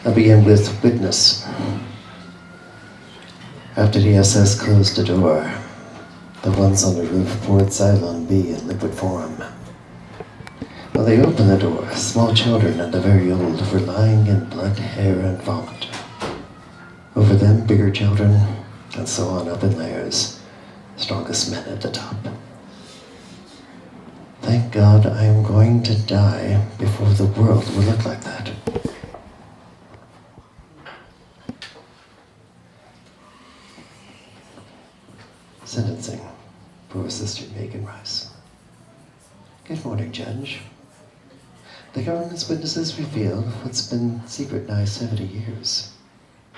I'll begin with Witness. After the SS closed the door, the ones on the roof poured Cylon B in liquid form. When they opened the door, small children and the very old were lying in blood, hair, and vomit. Over them, bigger children, and so on up in layers, strongest men at the top. Thank God I am going to die before the world will look like that. Sentencing. Poor Sister Megan Rice. Good morning, Judge. The government's witnesses revealed what's been secret now 70 years.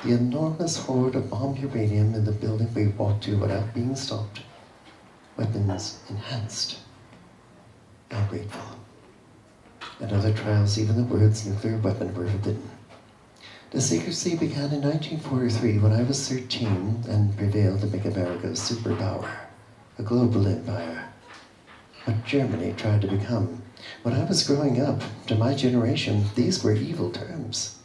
The enormous hoard of bomb uranium in the building we walked to without being stopped. Weapons enhanced. Ungrateful. In other trials, even the words nuclear weapon were forbidden. The secrecy began in 1943 when I was 13 and prevailed to make America a superpower, a global empire. What Germany tried to become. When I was growing up, to my generation, these were evil terms.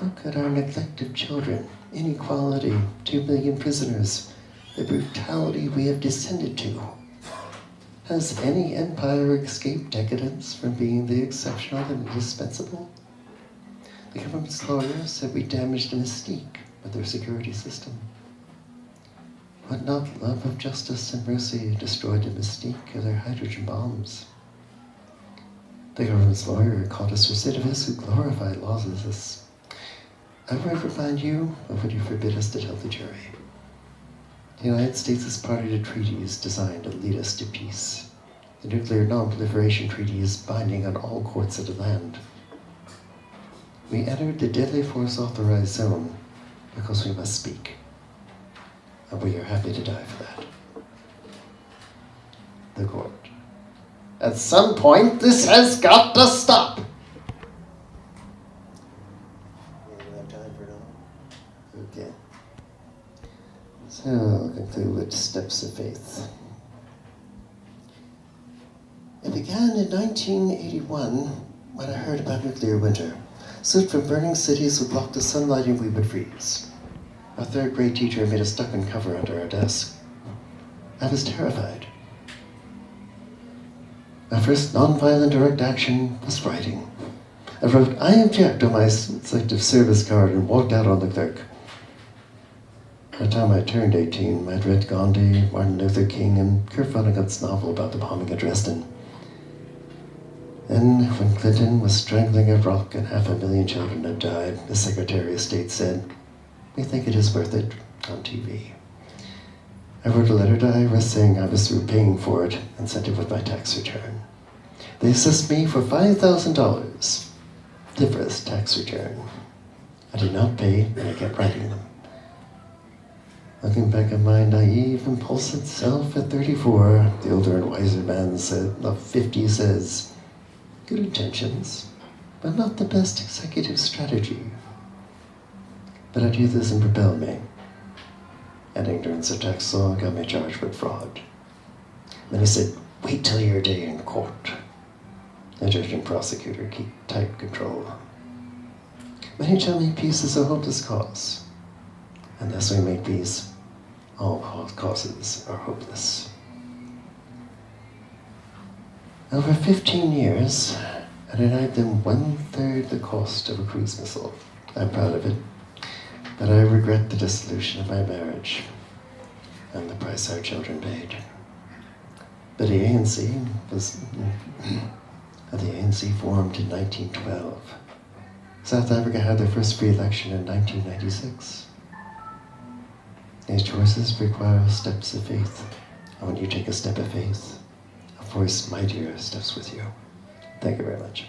Look at our neglected children, inequality, 2 million prisoners, the brutality we have descended to. Has any empire escaped decadence from being the exceptional and indispensable? The government's lawyers said we damaged the mystique of their security system. But not love of justice and mercy destroyed the mystique of their hydrogen bombs. The government's lawyer called us recidivists who glorify laws as this. Ever remind you of what you forbid us to tell the jury? The United States is party to treaties designed to lead us to peace. The Nuclear Non-Proliferation Treaty is binding on all courts of the land. We entered the deadly force authorized zone because we must speak. And we are happy to die for that. The court. At some point, this has got to stop. Okay. So I'll conclude with steps of faith. It began in 1981 when I heard about nuclear winter. Soot from burning cities would block the sunlight and we would freeze. Our third grade teacher made us duck and cover under our desk. I was terrified. My first nonviolent direct action was writing. I wrote, "I object" on my selective service card and walked out on the clerk. By the time I turned 18, I'd read Gandhi, Martin Luther King, and Kurt Vonnegut's novel about the bombing of Dresden. Then, when Clinton was strangling Iraq and 500,000 children had died, the Secretary of State said, "We think it is worth it," on TV. I wrote a letter to IRS saying I was through paying for it and sent it with my tax return. They assessed me for $5,000, the first tax return. I did not pay, and I kept writing them. Looking back at my naive, impulsive self at 34, the older and wiser man of 50 says, "Good intentions, but not the best executive strategy." But I do this and propel me. And ignorance of tax law got me charged with fraud. Then he said, "Wait till your day in court." The judge and prosecutor keep tight control. Many tell me peace is a hopeless cause. Unless we make peace, all causes are hopeless. Over 15 years, I denied them 1/3 the cost of a cruise missile. I'm proud of it, but I regret the dissolution of my marriage and the price our children paid. But the ANC formed in 1912. South Africa had their first free election in 1996. These choices require steps of faith. And when you take a step of faith, a force mightier steps with you. Thank you very much.